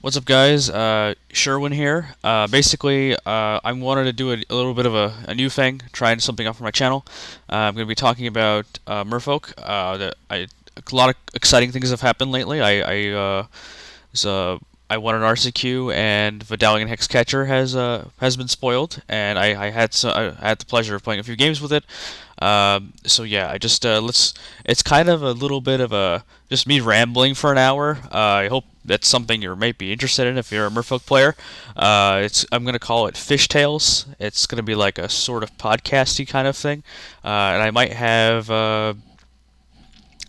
What's up, guys? Sherwin here. Basically, I wanted to do a little bit of a new thing, trying something out for my channel. I'm going to be talking about Merfolk. A lot of exciting things have happened lately. Was, I won an RCQ, and Vodalian Hexcatcher has been spoiled, and I had the pleasure of playing a few games with it. So yeah, I just let's. It's kind of a little bit of a just me rambling for an hour. I hope that's something you might be interested in if you're a Merfolk player. I'm gonna call it Fishtails. It's gonna be like a sort of podcasty kind of thing, and I might have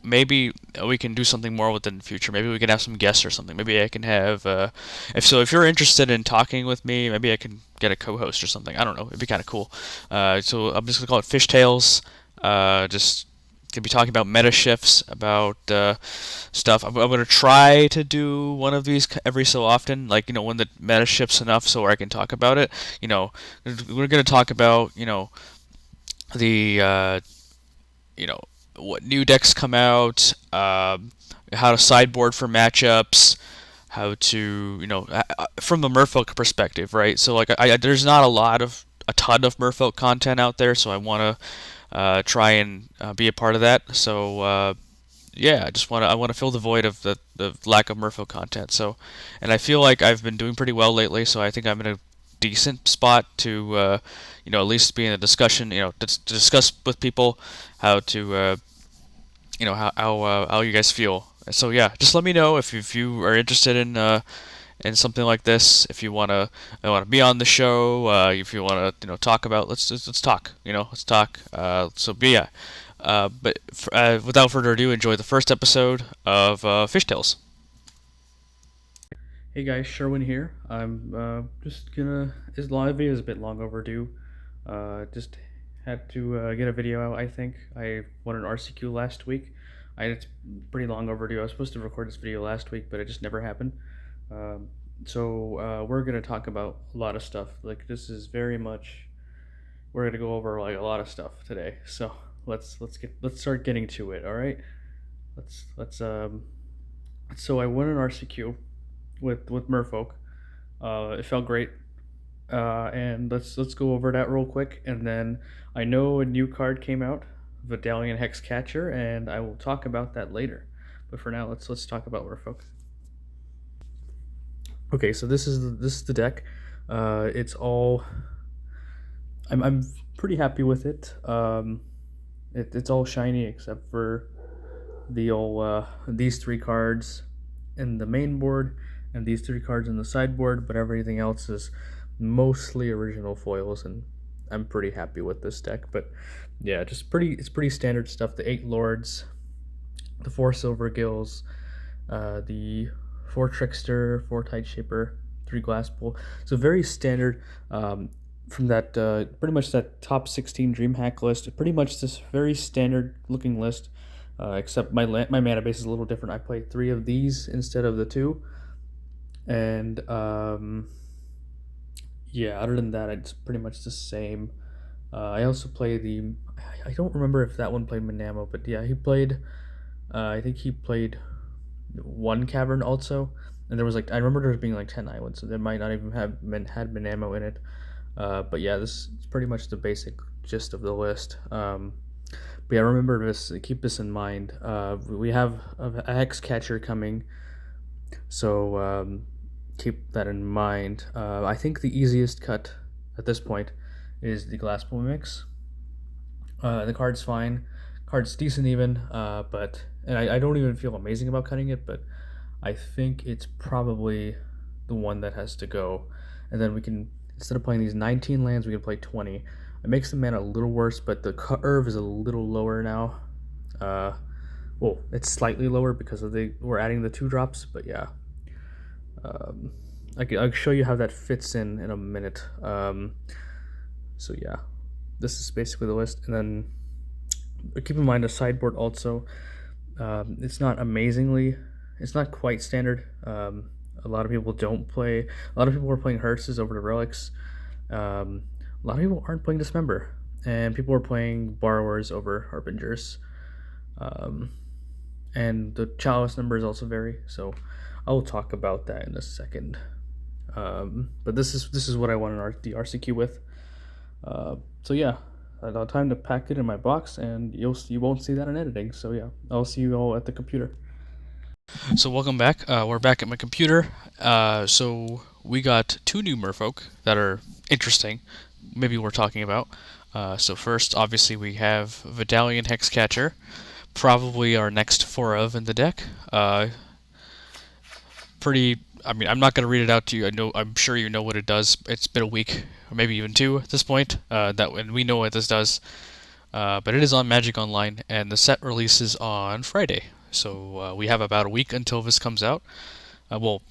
maybe we can do something more with it in the future. Maybe we can have some guests or something. Maybe I can have if you're interested in talking with me, maybe I can get a co-host or something. I don't know. It'd be kind of cool. So I'm just gonna call it Fishtails. Just gonna be talking about meta shifts, about stuff. I'm gonna try to do one of these every so often, like when the meta shifts enough so where I can talk about it. You know, we're gonna talk about the you know what new decks come out, how to sideboard for matchups, how to from the Merfolk perspective, right? So like there's not a ton of Merfolk content out there, so I want to try and be a part of that. So yeah, I want to fill the void of the lack of Merfolk content. So, and I feel like I've been doing pretty well lately, so I think I'm in a decent spot to at least be in a discussion, to discuss with people how to how you guys feel. So yeah, just let me know if you are interested in something like this. If you wanna be on the show, if you wanna talk about, let's talk. Let's talk. Yeah. Without further ado, enjoy the first episode of Fishtails. Hey guys, Sherwin here. I'm just gonna. This live video is a bit long overdue. Just had to get a video out. I think I won an RCQ last week. It's pretty long overdue. I was supposed to record this video last week, but it just never happened. We're gonna talk about a lot of stuff. Like this is very much. We're gonna go over like a lot of stuff today. So let's start getting to it. All right. Let's. So I won an RCQ with Merfolk. It felt great. And let's go over that real quick, and then I know a new card came out, Vodalian Hexcatcher, and I will talk about that later. But for now, let's talk about Merfolk. Okay, so this is the deck. It's all. I'm pretty happy with it. It's all shiny except for the old these three cards in the main board and these three cards in the sideboard, but everything else is mostly original foils, and I'm pretty happy with this deck. But yeah, it's pretty standard stuff. The 8 lords, the 4 silver gills, the 4 trickster, 4 tide shaper, 3 glass pool. So very standard from that pretty much that top 16 DreamHack list. Pretty much this very standard looking list. Except my mana base is a little different. I played 3 of these instead of the 2, and yeah, other than that, it's pretty much the same. I also play the. I don't remember if that one played Manamo, but yeah, he played. I think he played 1 Cavern also, and there was like I remember there being like 10 islands, so there might not even have had Manamo in it. But yeah, this is pretty much the basic gist of the list. But yeah, remember this. Keep this in mind. We have a hex catcher coming, so keep that in mind. I think the easiest cut at this point is the glass pool mix. The card's fine. Card's decent even, but I don't even feel amazing about cutting it, but I think it's probably the one that has to go. And then we can, instead of playing these 19 lands, we can play 20. It makes the mana a little worse, but the curve is a little lower now. Well, it's slightly lower because we're adding the 2 drops, but yeah. I'll show you how that fits in a minute. So yeah, this is basically the list, and then keep in mind the sideboard also. It's not quite standard. A lot of people don't play. A lot of people are playing hearses over the relics. A lot of people aren't playing Dismember, and people are playing Borrowers over Harbingers. And the Chalice numbers also vary. So I'll talk about that in a second. But this is what I wanted the RCQ with. So yeah, time to pack it in my box, and you won't see that in editing. So yeah, I'll see you all at the computer. So welcome back. We're back at my computer. So we got two new Merfolk that are interesting. Maybe we're talking about. So first, obviously, we have Vodalian Hexcatcher, probably our next 4 of in the deck. Pretty. I mean, I'm not going to read it out to you. I'm sure you know what it does. It's been a week, or maybe even 2 at this point. And we know what this does. But it is on Magic Online, and the set releases on Friday. So we have about a week until this comes out. Well,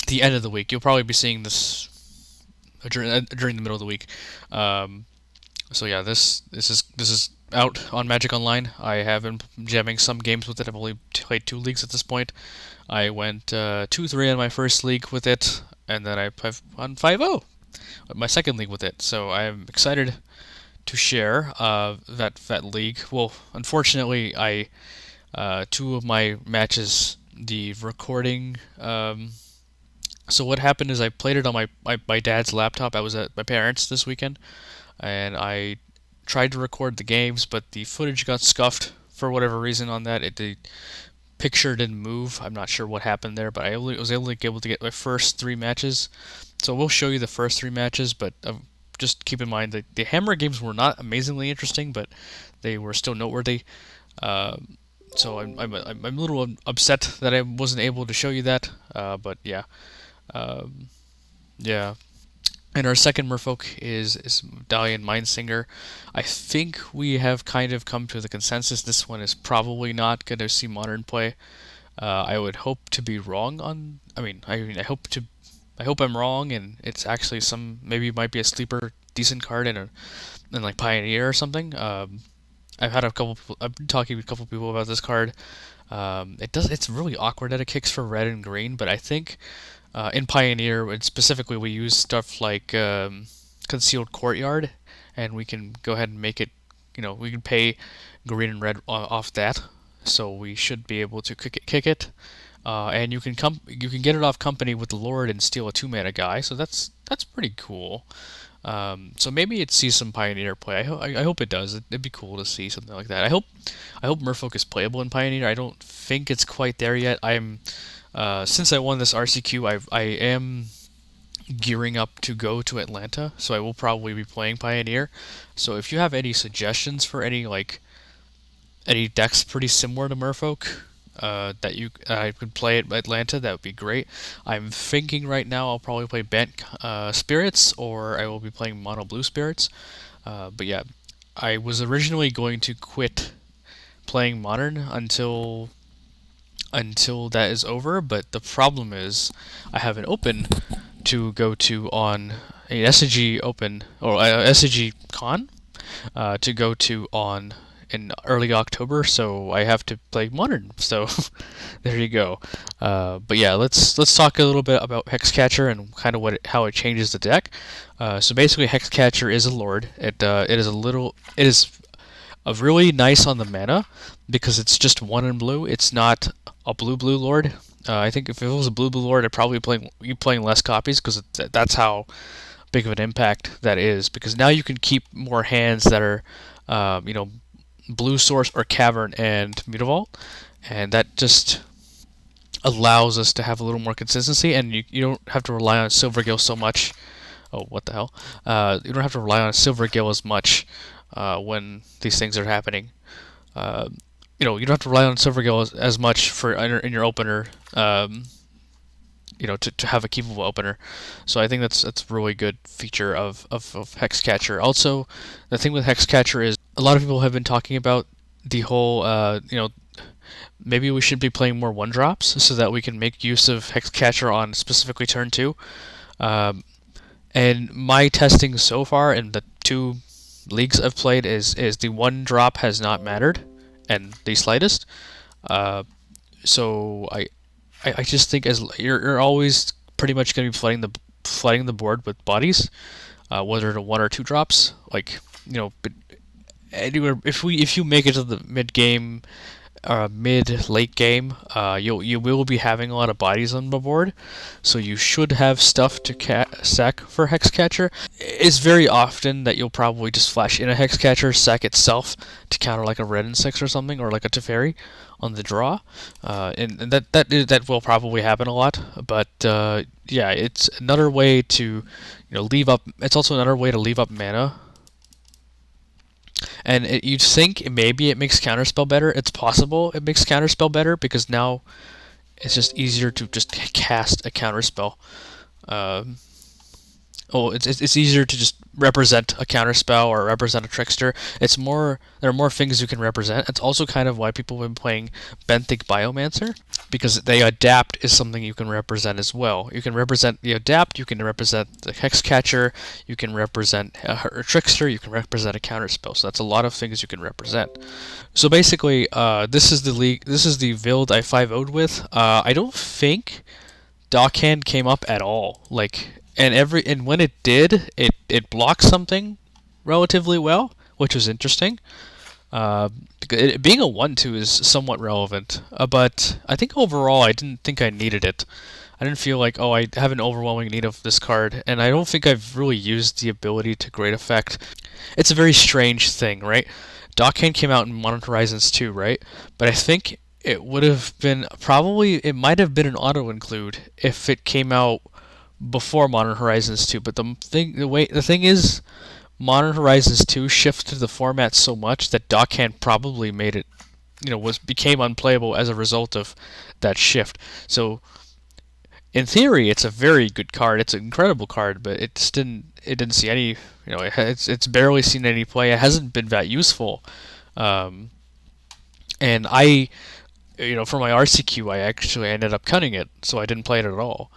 the end of the week. You'll probably be seeing this during the middle of the week. So yeah, this is out on Magic Online. I have been jamming some games with it. I've only played 2 leagues at this point. I went 2-3 in my first league with it, and then I've won 5-0 my second league with it. So I'm excited to share that league. Well, unfortunately, I 2 of my matches, the recording. So what happened is I played it on my dad's laptop. I was at my parents' this weekend, and I tried to record the games, but the footage got scuffed for whatever reason on that. The picture didn't move. I'm not sure what happened there, but I was able to get my first 3 matches. So we'll show you the first 3 matches, but just keep in mind that the Hammer games were not amazingly interesting, but they were still noteworthy. So I'm a little upset that I wasn't able to show you that. But yeah, yeah. And our second Merfolk is Vodalian Mindsinger. I think we have kind of come to the consensus this one is probably not going to see modern play. I would hope to be wrong on. I hope I'm wrong, and it's actually maybe it might be a sleeper decent card in like Pioneer or something. I've been talking with a couple people about this card. It's really awkward that it kicks for red and green, but I think in Pioneer, and specifically, we use stuff like Concealed Courtyard, and we can go ahead and make it. We can pay green and red off that, so we should be able to kick it. And you can get it off company with the Lord and steal a 2-mana guy, so that's pretty cool. So maybe it sees some Pioneer play. I hope it does. It'd be cool to see something like that. I hope Merfolk is playable in Pioneer. I don't think it's quite there yet. Since I won this RCQ, I am gearing up to go to Atlanta, so I will probably be playing Pioneer. So if you have any suggestions for any decks pretty similar to Merfolk that I could play at Atlanta, that would be great. I'm thinking right now I'll probably play Bent Spirits, or I will be playing Mono Blue Spirits. But yeah, I was originally going to quit playing Modern until that is over, but the problem is I have an open to go to on an SCG open or SCG con to go to on in early October, so I have to play Modern. So there you go. But yeah, let's talk a little bit about Hexcatcher and kind of how it changes the deck. So basically, Hexcatcher is a Lord. It is a really nice on the mana because it's just 1 in blue. It's not a blue Lord. I think if it was a blue Lord, I'd probably be playing less copies because that's how big of an impact that is. Because now you can keep more hands that are, blue source or cavern and Mutavault, and that just allows us to have a little more consistency, and you don't have to rely on Silvergill so much. Oh, what the hell? You don't have to rely on Silvergill as much when these things are happening. You don't have to rely on Silvergill as much for in your opener. To have a keepable opener. So I think that's a really good feature of Hexcatcher. Also, the thing with Hexcatcher is a lot of people have been talking about the whole, maybe we should be playing more 1-drops so that we can make use of Hexcatcher on specifically turn 2. And my testing so far in the 2 leagues I've played is the 1-drop has not mattered, and the slightest. So I just think as you're always pretty much going to be flooding the board with bodies, whether to 1 or 2 drops. But anywhere if you make it to the mid game, mid late game, you will be having a lot of bodies on the board, so you should have stuff to sack for Hexcatcher. It's very often that you'll probably just flash in a Hexcatcher, sack itself to counter like a red and 6 or something, or like a Teferi on the draw, and that will probably happen a lot. But yeah, it's another way to leave up. It's also another way to leave up mana. And you'd think maybe it makes Counterspell better. It's possible it makes Counterspell better because now it's just easier to just cast a Counterspell. It's easier to just represent a counterspell or represent a trickster. There are more things you can represent. It's also kind of why people have been playing Benthic Biomancer, because they adapt is something you can represent as well. You can represent the adapt, you can represent the Hexcatcher, you can represent a trickster, you can represent a counterspell. So that's a lot of things you can represent. So basically, this is the league. This is the build I 5-0'd with. I don't think Dockhand came up at all. And when it did, it blocked something relatively well, which was interesting. Being a 1/2 is somewhat relevant, but I think overall I didn't think I needed it. I didn't feel like, oh, I have an overwhelming need of this card, and I don't think I've really used the ability to great effect. It's a very strange thing, right? Dockhand came out in Modern Horizons 2, right? But I think it would have been it might have been an auto include if it came out before Modern Horizons 2, but the thing is, Modern Horizons 2 shifted the format so much that Dockhand probably made it, became unplayable as a result of that shift. So, in theory, it's a very good card. It's an incredible card, but it didn't see any, it's barely seen any play. It hasn't been that useful, and I, for my RCQ, I actually ended up cutting it, so I didn't play it at all.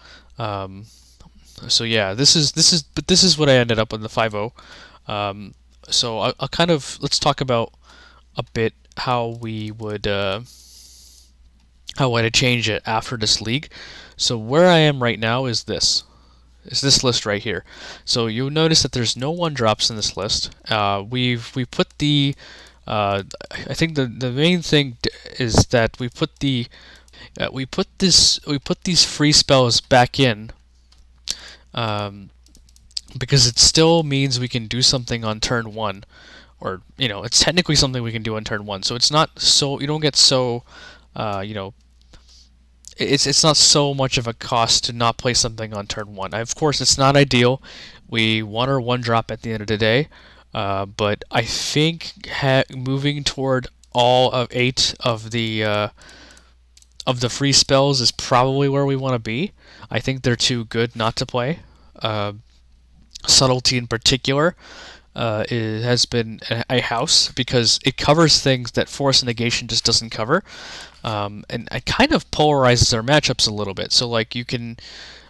So yeah, this is what I ended up with the 5-0. So I'll kind of let's talk about a bit how we would how I'd change it after this league. So where I am right now is this list right here. So you'll notice that there's no 1-drops in this list. We put the I think the main thing is that we put these free spells back in. Because it still means we can do something on turn 1, or it's technically something we can do on turn 1. So it's not so you don't get so it's not so much of a cost to not play something on turn 1. Of course, it's not ideal. We want our 1-drop at the end of the day, but I think moving toward all of 8 of the free spells is probably where we want to be. I think they're too good not to play. Subtlety in particular has been a house because it covers things that Force Negation just doesn't cover, and it kind of polarizes our matchups a little bit. So like you can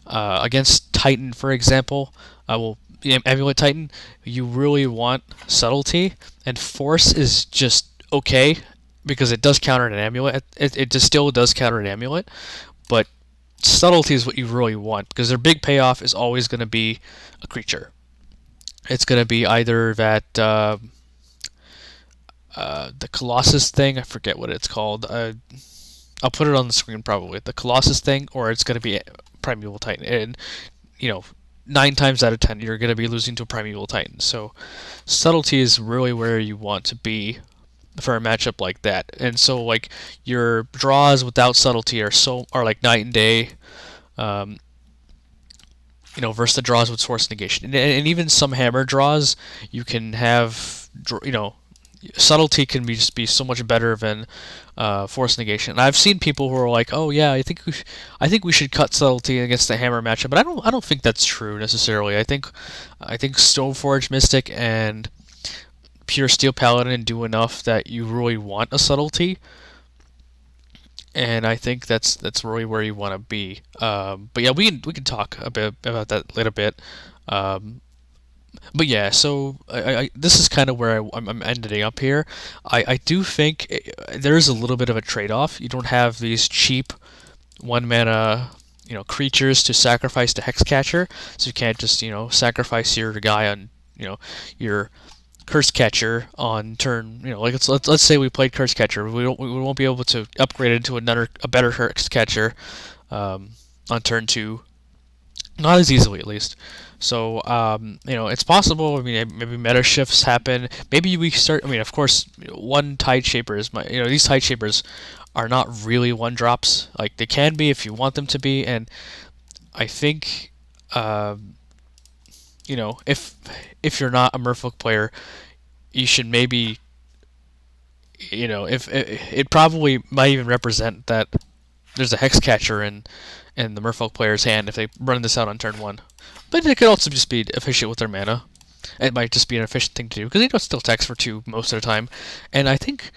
against Titan, for example, Amulet Titan, you really want Subtlety, and Force is just okay because it does counter an amulet. It just still does counter an amulet, but Subtlety is what you really want because their big payoff is always going to be a creature. It's going to be either that the Colossus thing. I forget what it's called. I'll put it on the screen probably. The Colossus thing, or it's going to be Primeval Titan. And 9 times out of 10, you're going to be losing to a Primeval Titan. So Subtlety is really where you want to be for a matchup like that. And so like your draws without Subtlety are like night and day, versus the draws with Force Negation. And even some hammer draws, you can have, Subtlety can be so much better than Force Negation. And I've seen people who are like, oh yeah, I think we should cut Subtlety against the hammer matchup, but I don't think that's true necessarily. I think Stoneforge Mystic and Pure Steel Paladin do enough that you really want a Subtlety, and I think that's really where you want to be. But yeah, we can talk a bit about that later bit. But yeah, so this is kind of where I'm ending up here. I do think there is a little bit of a trade-off. You don't have these cheap 1-mana creatures to sacrifice to Hexcatcher, so you can't just sacrifice your guy on your Curse Catcher on turn, like let's say we played Curse Catcher, we won't be able to upgrade it into a better Curse Catcher on turn 2, not as easily at least. So it's possible. I mean, maybe meta shifts happen. Maybe we start. I mean, of course, one Tide Shaper is these Tide Shapers are not really one drops. Like they can be if you want them to be, and I think if you're not a Merfolk player, you should maybe if it probably might even represent that there's a Hexcatcher in the Merfolk player's hand if they run this out on turn 1. But it could also just be efficient with their mana. It might just be an efficient thing to do because they don't still text for 2 most of the time. And I think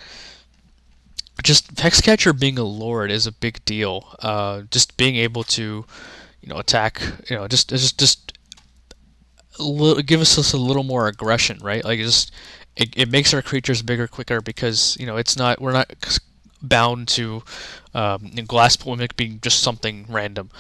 just Hexcatcher being a lord is a big deal. Just being able to attack, just give us a little more aggression, right? Like it makes our creatures bigger quicker because we're not bound to glass polemic being just something random.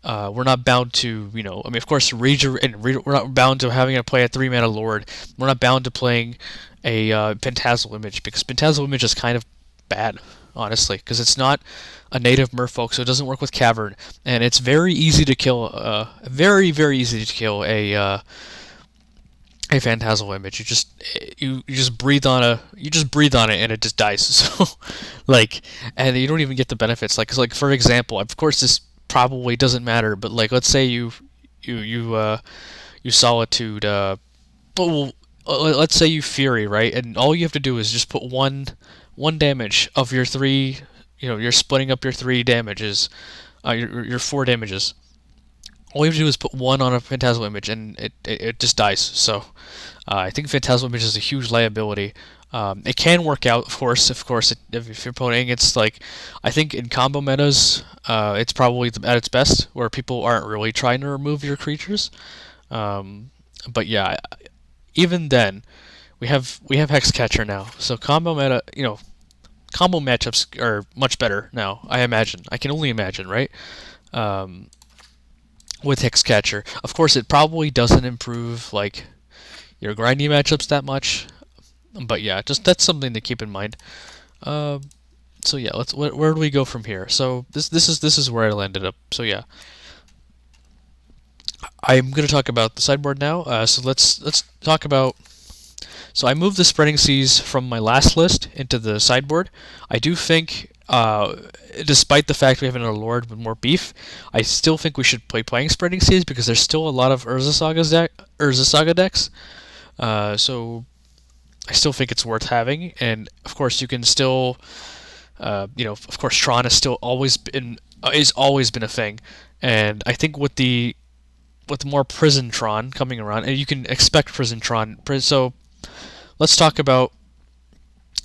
We're not bound to I mean, of course, we're not bound to having to play a 3-mana lord. We're not bound to playing a Phantasmal Image because Phantasmal Image is kind of bad, honestly, because it's not a native Merfolk, so it doesn't work with Cavern, and it's very easy to kill. Very easy to kill a Phantasmal Image. You just breathe on it and it just dies. So and you don't even get the benefits. Like for example, of course this probably doesn't matter, but let's say you Solitude. Let's say you Fury, right? And all you have to do is just put one damage of your 3. You're splitting up your 3 damages, your 4 damages. All you have to do is put 1 on a Phantasmal Image, and it just dies. So I think Phantasmal Image is a huge liability. It can work out, of course. If you're playing, it's I think in combo metas, it's probably at its best, where people aren't really trying to remove your creatures. But yeah, even then, we have Hexcatcher now. So combo meta, combo matchups are much better now. I imagine. I can only imagine, right? With Hexcatcher, of course, it probably doesn't improve your grindy matchups that much. But yeah, just that's something to keep in mind. So yeah, where do we go from here? So this is where I landed up. So yeah, I'm gonna talk about the sideboard now. So let's talk about. So I moved the Spreading Seas from my last list into the sideboard. I do think, despite the fact we have another Lord with more beef, I still think we should playing Spreading Seas because there's still a lot of Urza Saga decks. So I still think it's worth having, and of course you can still, of course Tron has still always been a thing, and I think with more Prison Tron coming around, and you can expect Prison Tron. So let's talk about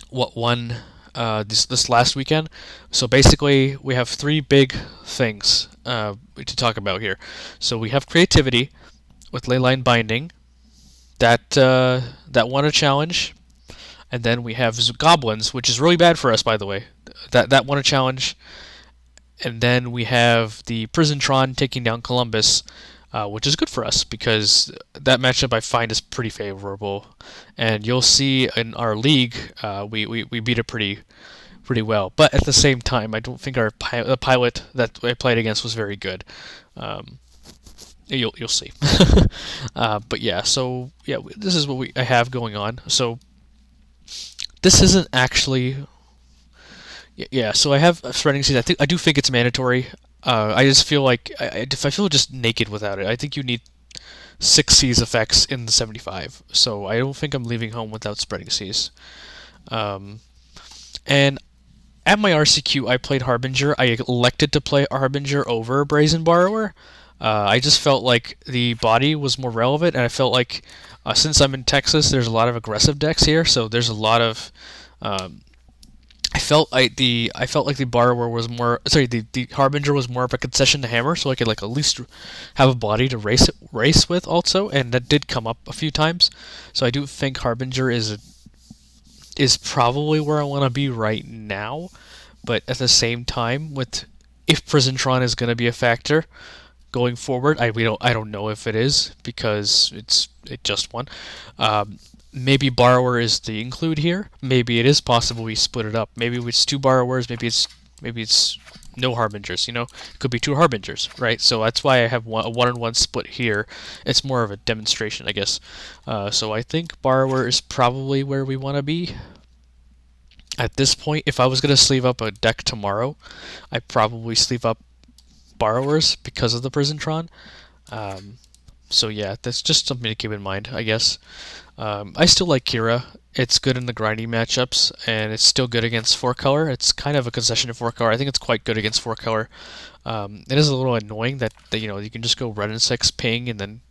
what won this last weekend. So basically, we have 3 big things to talk about here. So we have Creativity with Leyline Binding that won a challenge, and then we have Goblins, which is really bad for us, by the way. That won a challenge, and then we have the Prison Tron taking down Columbus. Which is good for us because that matchup I find is pretty favorable, and you'll see in our league we beat it pretty well. But at the same time, I don't think the pilot that I played against was very good. You'll see. But yeah, so yeah, this is what I have going on. So this isn't actually. Yeah, so I have Spreading Seas. I do think it's mandatory. I just feel like I feel just naked without it. I think you need 6 Seas effects in the 75. So I don't think I'm leaving home without Spreading Seas. And at my RCQ, I played Harbinger. I elected to play Harbinger over Brazen Borrower. I just felt like the body was more relevant, and I felt like since I'm in Texas, there's a lot of aggressive decks here. So there's a lot of I felt like the borrower was more the Harbinger was more of a concession to Hammer, so I could at least have a body to race with also, and that did come up a few times. So I do think Harbinger is probably where I want to be right now, but at the same time, if Prisontron is going to be a factor going forward, I don't know if it is because it just won. maybe Borrower is the include here. Maybe it is possible we split it up. Maybe it's 2 Borrowers. Maybe it's no Harbingers. It could be 2 Harbingers, right? So that's why I have a 1-on-1 split here. It's more of a demonstration, I guess. So I think Borrower is probably where we want to be. At this point, if I was going to sleeve up a deck tomorrow, I'd probably sleeve up Borrowers because of the Prisantron. So yeah, that's just something to keep in mind, I guess. I still like Kira. It's good in the grinding matchups, and it's still good against 4-color. It's kind of a concession to 4-color. I think it's quite good against 4-color. It is a little annoying that you can just go red and 6 ping and then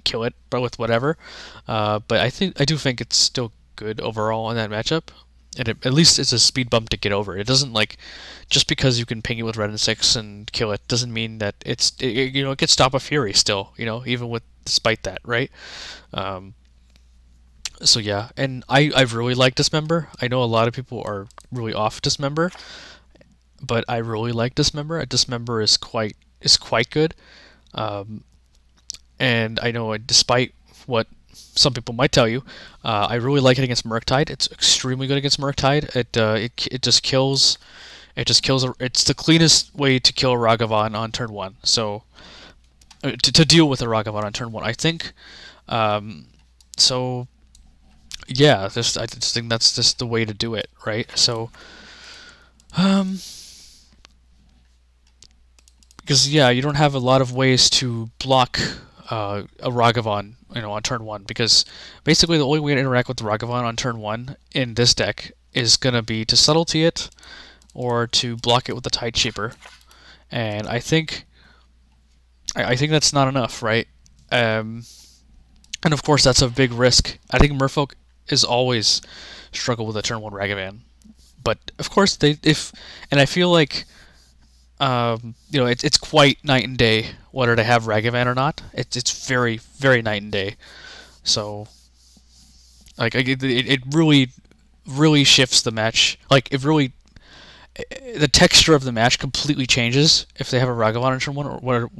kill it, but with whatever. But I do think it's still good overall in that matchup. And at least it's a speed bump to get over. It doesn't just because you can ping it with red and 6 and kill it doesn't mean that it can stop a Fury still. Even despite that, right? So yeah, and I really like Dismember. I know a lot of people are really off Dismember, but I really like Dismember. Dismember is quite good. And I know despite what some people might tell you, I really like it against Murktide. It's extremely good against Murktide. It just kills. It's the cleanest way to kill a Ragavan on turn 1. So to deal with a Ragavan on turn 1, I think. So yeah, I just think that's just the way to do it, right? So because yeah, you don't have a lot of ways to block a Ragavan, on turn 1, because basically the only way to interact with the Ragavan on turn 1 in this deck is gonna be to subtlety it or to block it with the Tide Shaper, and I think that's not enough, right? And of course that's a big risk. I think Merfolk is always struggle with a turn 1 Ragavan, but of course and I feel like it's quite night and day whether to have Ragavan or not. It's very, very night and day. So it really shifts the match. The texture of the match completely changes if they have a Ragavan on turn 1 or whether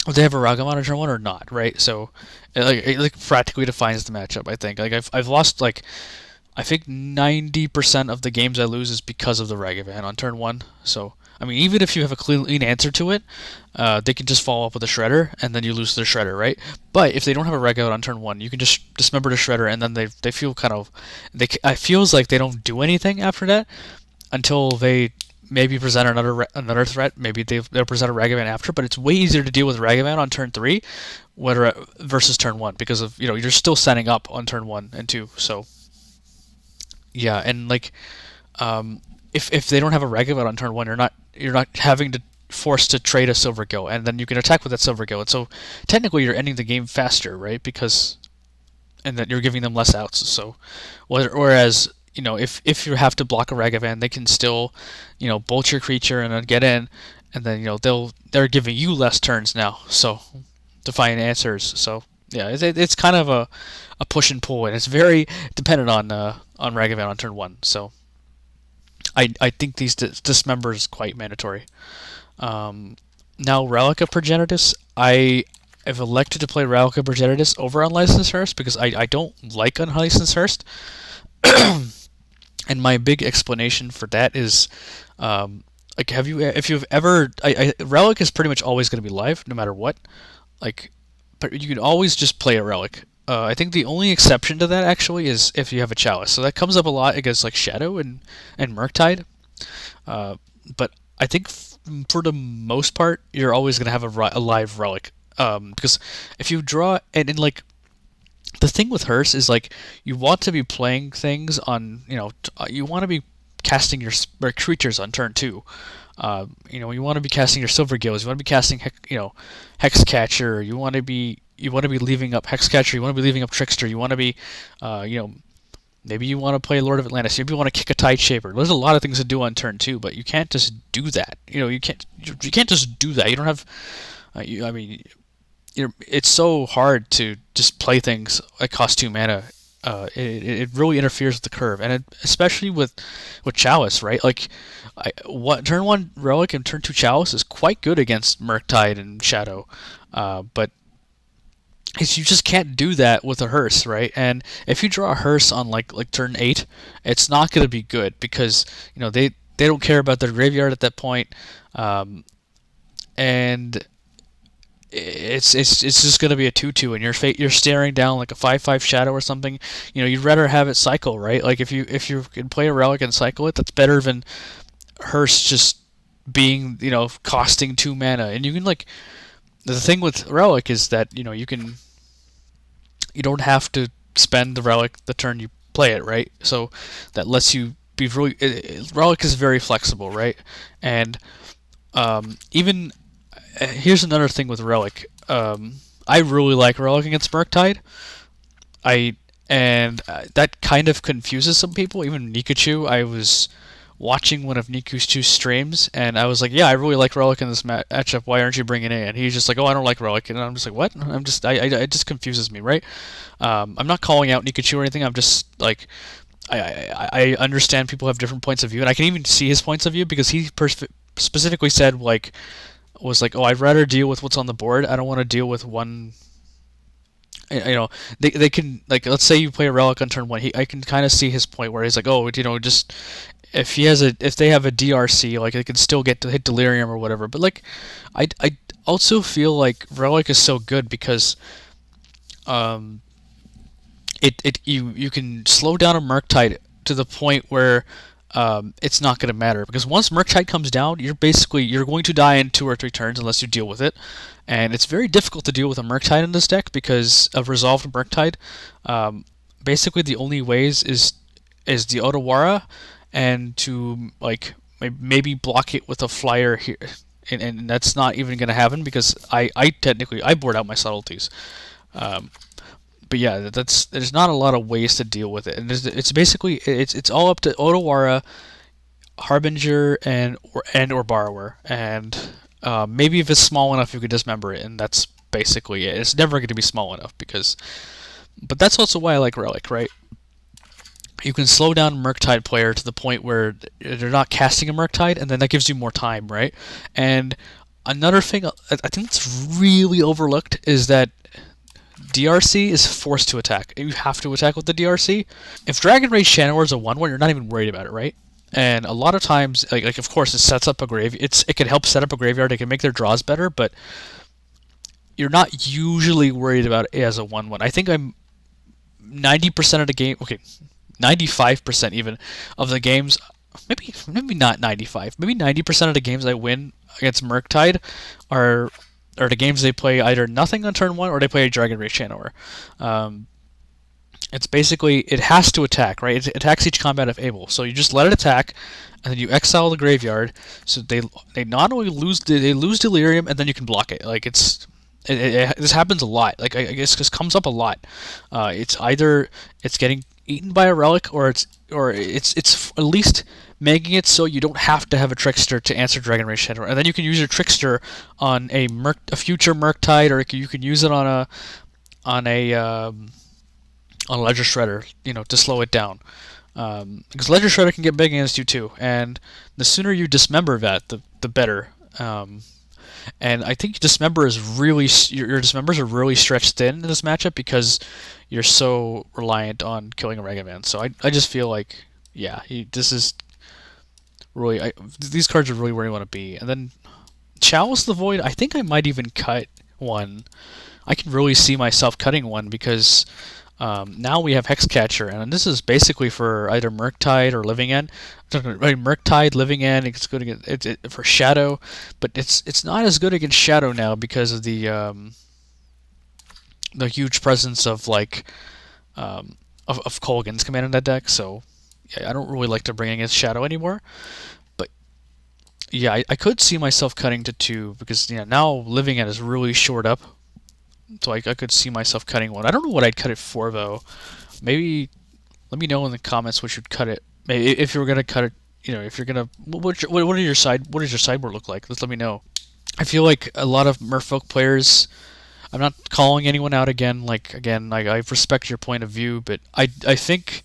if they have a Ragavan on turn 1 or not, right? So it practically defines the matchup. I think I've lost I think 90% of the games I lose is because of the Ragavan on turn 1. So, I mean, even if you have a clean answer to it, they can just follow up with a Shredder, and then you lose their Shredder, right? But if they don't have a Ragavan on turn 1, you can just dismember the Shredder, and then they feel it feels like they don't do anything after that until they maybe present another threat. Maybe they'll present a Ragavan after, but it's way easier to deal with Ragavan on turn 3 versus turn 1 because of you're still setting up on turn 1 and 2. So yeah, and if they don't have a Ragavan on turn 1, you're not having to force to trade a Silvergill, and then you can attack with that Silvergill. And so technically you're ending the game faster, right? And that you're giving them less outs. So whereas if you have to block a Ragavan, they can still bolt your creature and then get in, and then they're giving you less turns now. So to find answers. So yeah, it's kind of a push and pull, and it's very dependent on Ragavan on turn 1. So I think Dismember is quite mandatory. Now Relic of Progenitus, I have elected to play Relic of Progenitus over Unlicensed Hearse because I don't like Unlicensed Hearse. And my big explanation for that is, if you've ever, Relic is pretty much always going to be live no matter what. But you can always just play a Relic. I think the only exception to that actually is if you have a Chalice. So that comes up a lot against Shadow and Murktide. But I think for the most part, you're always going to have a live Relic. Because if you draw, and the thing with Hearse is you want to be playing things on, you want to be casting your creatures on turn 2. You want to be casting your Silvergills. You want to be casting, Hexcatcher. You want to be leaving up Hexcatcher. You want to be leaving up Trickster. You want to be, maybe you want to play Lord of Atlantis. Maybe you want to kick a Tide Shaper. There's a lot of things to do on turn 2, but you can't just do that. You can't just do that. You don't have, it's so hard to just play things that cost 2 mana. It really interferes with the curve, and especially with Chalice, right? Turn 1 Relic and turn 2 Chalice is quite good against Murktide and Shadow, but is you just can't do that with a hearse, right? And if you draw a hearse on like turn 8, it's not going to be good because they don't care about their graveyard at that point, and it's just going to be a 2/2, and you're staring down like a 5/5 shadow or something. You'd rather have it cycle, right? Like if you can play a relic and cycle it, that's better than hearse just being costing 2 mana. And you can like the thing with relic is that you don't have to spend the relic the turn you play it, right? So that lets you be really. Relic is very flexible, right? And even here's another thing with relic. I really like relic against Murktide. That kind of confuses some people. Even Nikachu, I was watching one of Nikuchu's streams, and I was like, "Yeah, I really like Relic in this matchup. Why aren't you bringing it in?" And he's just like, "Oh, I don't like Relic," and I'm just like, "What?" It just confuses me, right? I'm not calling out Nikachu or anything. I'm just like, I understand people have different points of view, and I can even see his points of view because he specifically said was like, "Oh, I'd rather deal with what's on the board. I don't want to deal with one." They can, like, let's say you play a relic on turn 1. I can kind of see his point where he's like, "Oh, just if they have a DRC, like, they can still get to hit Delirium or whatever." But like, I also feel like relic is so good because you can slow down a Murktide to the point where it's not going to matter, because once Murktide comes down, you're going to die in 2 or 3 turns unless you deal with it, and it's very difficult to deal with a Murktide in this deck because of resolved Murktide. Basically, the only ways is the Otawara, and to like maybe block it with a flyer here, and that's not even going to happen because I technically board out my subtleties. But yeah, there's not a lot of ways to deal with it, and it's basically it's all up to Otawara, Harbinger, and or Borrower, and maybe if it's small enough, you could dismember it, and that's basically it. It's never going to be small enough but that's also why I like Relic, right? You can slow down a Murktide player to the point where they're not casting a Murktide, and then that gives you more time, right? And another thing I think that's really overlooked is that DRC is forced to attack. You have to attack with the DRC. If Dragon Rage Shanawar is a 1/1, you're not even worried about it, right? And a lot of times, like of course, it sets up a it can help set up a graveyard. It can make their draws better, but you're not usually worried about it as a 1/1. I think I'm 90% of the game. Okay, 95% even of the games. Maybe not 95. Maybe 90% of the games I win against Murktide are the games they play either nothing on turn 1 or they play a Dragon Rage Channeler. It's basically, it has to attack, right? It attacks each combat if able. So you just let it attack, and then you exile the graveyard. So they not only lose Delirium, and then you can block it. Like this happens a lot. Like I guess this comes up a lot. It's either it's getting eaten by a relic, or it's at least making it so you don't have to have a trickster to answer Dragon Rage Shadow, and then you can use your trickster on a future Murktide, or you can use it on a Ledger Shredder, to slow it down. Because Ledger Shredder can get big against you too, and the sooner you dismember that, the better. And I think Dismember is really your Dismembers are really stretched thin in this matchup because you're so reliant on killing a Ragavan. So I just feel like, yeah, this is really these cards are really where you want to be. And then Chalice the Void, I think I might even cut one. I can really see myself cutting one because now we have Hexcatcher, and this is basically for either Murktide or Living End. Murktide, Living End, it's good against for Shadow, but it's not as good against Shadow now because of the huge presence of of Kolaghan's command in that deck. So yeah, I don't really like to bring against Shadow anymore. But yeah, I could see myself cutting to 2 because now Living End is really shored up. So I could see myself cutting one. I don't know what I'd cut it for though. Maybe let me know in the comments what you'd cut it. Maybe if you were gonna cut it, if you're gonna what does your sideboard look like? Let me know. I feel like a lot of Merfolk players. I'm not calling anyone out again. I respect your point of view, but I think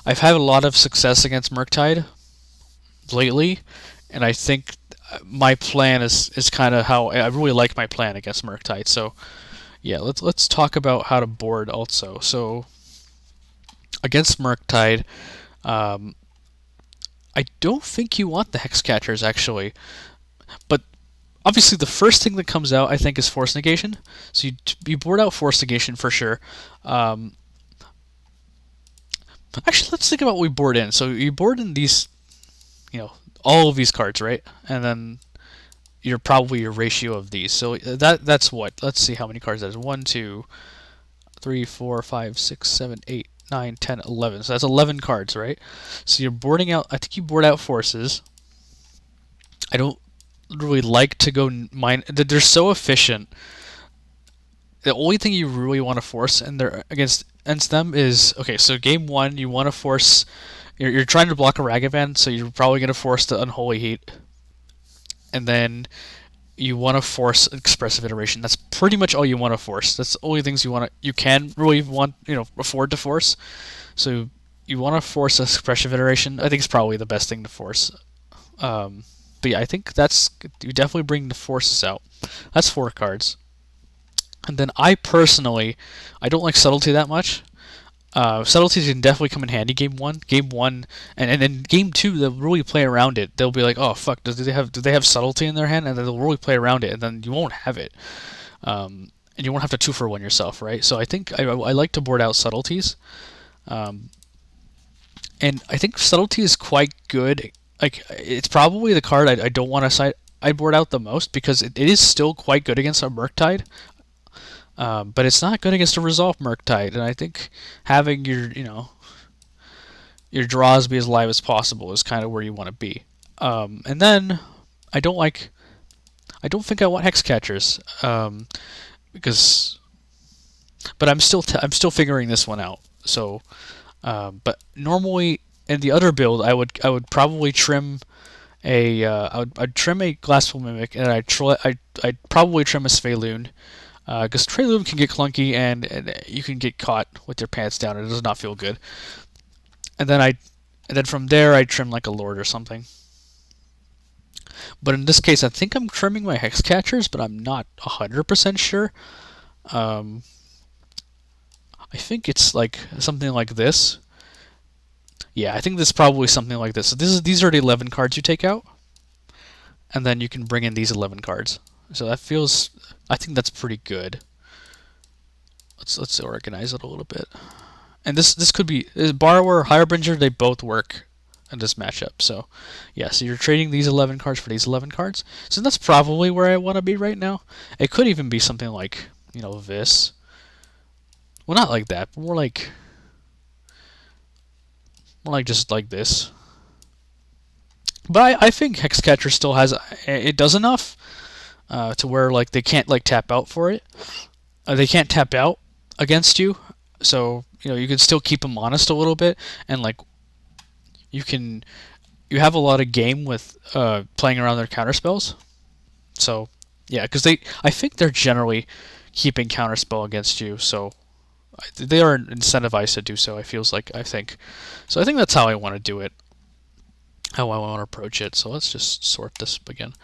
I've had a lot of success against Murktide lately, and I think my plan is kind of how I really like my plan against Murktide. So. yeah, let's talk about how to board also. So against Murktide, um, I don't think you want the Hexcatchers actually, but obviously the first thing that comes out I think is Force Negation. So you board out Force Negation for sure. Um, Actually, let's think about what we board in. So you board in these, all of these cards, right? And then you're probably your ratio of these. So that's what. Let's see how many cards that is. 1, 2, 3, 4, 5, 6, 7, 8, 9, 10, 11. So that's 11 cards, right? So you're boarding out. I think you board out forces. I don't really like to go mine. They're so efficient. The only thing you really want to force in there against them is okay. So game one, you want to force. You're trying to block a Ragavan, so you're probably going to force the Unholy Heat, and then you want to force Expressive Iteration. That's pretty much all you want to force. That's the only things you can really afford to force. So you want to force Expressive Iteration. I think it's probably the best thing to force. But yeah, I think you definitely bring the forces out. That's 4 cards. And then I personally, I don't like Subtlety that much. Subtlety can definitely come in handy game one. Game one, and then game two, they'll really play around it. They'll be like, oh fuck, do they have Subtlety in their hand? And then they'll really play around it, and then you won't have it. And you won't have to 2-for-1 yourself, right? So I think I like to board out Subtleties. And I think Subtlety is quite good. Like, it's probably the card I don't want to I board out the most because it is still quite good against a Murktide. But it's not good against a Resolve Murktide, and I think having your draws be as live as possible is kind of where you want to be. And then I don't think I want Hexcatchers, but I'm still figuring this one out. So, but normally in the other build, I would probably trim I'd trim a Glassful Mimic, and I'd probably trim a Sphaloon. Because Trayloom can get clunky and you can get caught with your pants down and it does not feel good. And then from there I trim like a Lord or something. But in this case I think I'm trimming my Hexcatchers, but I'm not 100% sure. I think it's like something like this. Yeah, I think this is probably something like this. So these are the 11 cards you take out, and then you can bring in these 11 cards. So I think that's pretty good. Let's organize it a little bit. And this could be Borrower, Hirebringer, they both work in this matchup. So yeah, so you're trading these 11 cards for these 11 cards. So that's probably where I want to be right now. It could even be something like, this. Well, not like that, but more like just like this. But I think Hexcatcher still does enough to where like they can't like tap out for it. They can't tap out against you, so you can still keep them honest a little bit, and like you have a lot of game with playing around their counterspells. So yeah, because I think they're generally keeping counterspell against you, so they are incentivized to do so. I think so. I think that's how I want to do it. How I want to approach it. So let's just sort this again.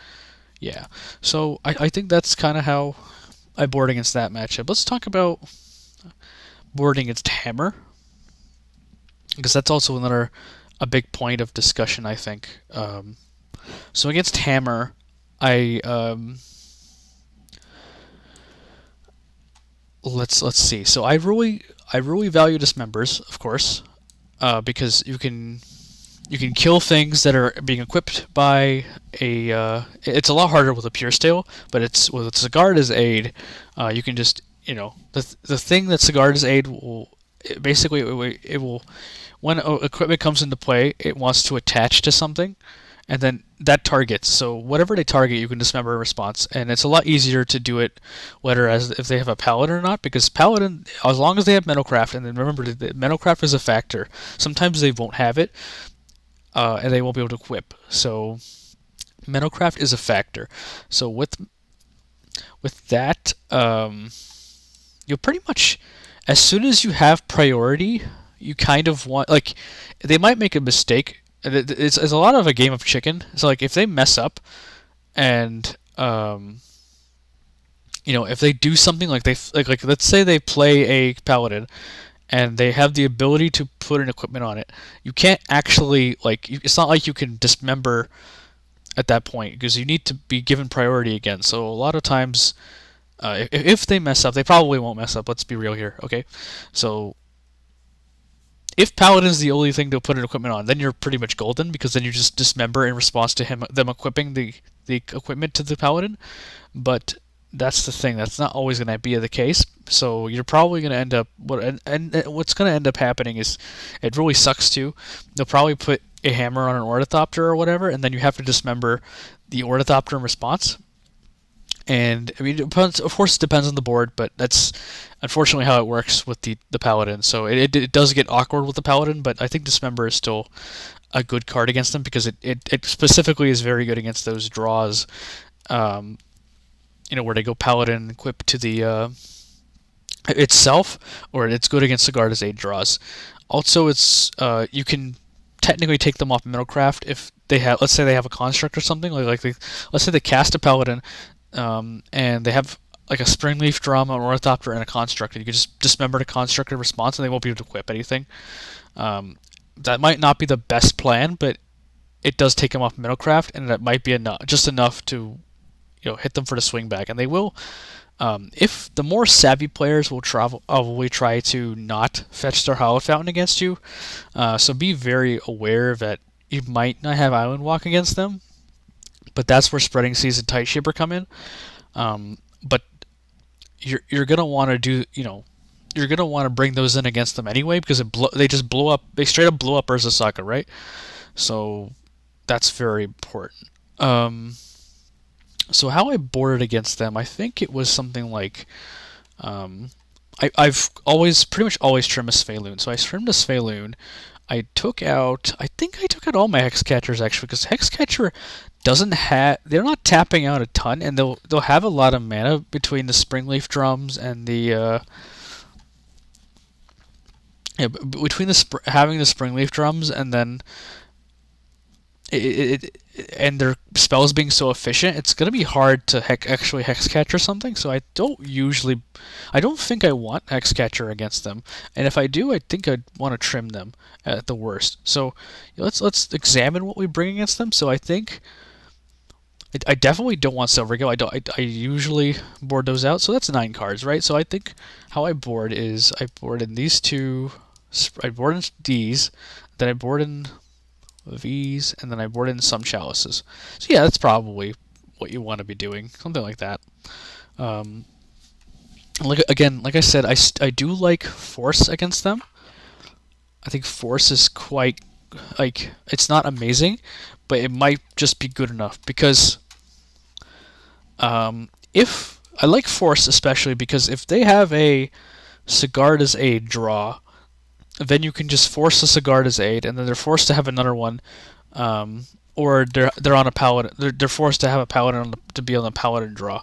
Yeah, so I think that's kind of how I board against that matchup. Let's talk about boarding against Hammer, because that's also a big point of discussion, I think. So against Hammer, let's see. So I really value Dismembers, of course, because you can kill things that are being equipped by a. It's a lot harder with a Pure Stale, but with Sigard as aid, you can just the thing that Sigard as aid will basically it will when equipment comes into play, it wants to attach to something, and then that targets. So whatever they target, you can dismember in response, and it's a lot easier to do it whether as if they have a Paladin or not, because Paladin, as long as they have Metalcraft, and then remember that Metalcraft is a factor. Sometimes they won't have it. And they won't be able to equip. So Metalcraft is a factor. So with that, you'll pretty much, as soon as you have priority, you kind of want, like, they might make a mistake. It's a lot of a game of chicken. So like if they mess up and if they do something like like let's say they play a paladin and they have the ability to put an equipment on it, you can't actually it's not like you can dismember at that point because you need to be given priority again. So a lot of times, if they mess up, they probably won't mess up. Let's be real here, okay? So if Paladin's the only thing to put an equipment on, then you're pretty much golden because then you just dismember in response to them equipping the equipment to the Paladin. But that's the thing. That's not always going to be the case. So you're probably going to end up and what's going to end up happening is it really sucks too. They'll probably put a hammer on an Ornithopter or whatever, and then you have to dismember the Ornithopter in response. And I mean, of course, it depends on the board, but that's unfortunately how it works with the Paladin. So it does get awkward with the Paladin, but I think Dismember is still a good card against them because it specifically is very good against those draws. Where they go Paladin equipped to the itself, or it's good against the Guardian's Aid draws. Also, it's you can technically take them off Middlecraft if they have, let's say they have a construct or something. Let's say they cast a Paladin. And they have like a Springleaf Drum, an Ornithopter, and a Construct. And you can just dismember the Construct in response, and they won't be able to equip anything. That might not be the best plan, but it does take them off Middlecraft, and that might be just enough to hit them for the swing back. And they will. If the more savvy players will probably try to not fetch their Hollow Fountain against you, so be very aware that you might not have Island Walk against them. But that's where Spreading Seas and Tight Shaper come in. But you're gonna want to do you're gonna want to bring those in against them anyway because they just blow up. They straight up blow up Urza Saga, right? So that's very important. So how I boarded against them, I think it was something like I've pretty much always trimmed a Sphaloon. So I trimmed a Sphaloon. I think I took out all my Hexcatchers actually because Hexcatcher they're not tapping out a ton, and they'll have a lot of mana between the Springleaf Drums and the having the Springleaf Drums and then and their spells being so efficient, it's gonna be hard to actually Hexcatcher something. So I don't think I want Hexcatcher against them, and if I do, I think I'd want to trim them at the worst. So let's examine what we bring against them. So I think I definitely don't want Silvergill. I usually board those out. So that's 9 cards, right? So I think how I board is I board in these two. I board in these, then I board in these, and then I board in some chalices. So yeah, that's probably what you want to be doing, something like that. Like I said, I do like Force against them. I think Force is quite it's not amazing, but it might just be good enough because if I like Force especially because if they have a Sigarda's Aid draw, then you can just force a Sigarda's Aid, and then they're forced to have another one, or they're on a Paladin. They're forced to have a Paladin to be on the Paladin draw.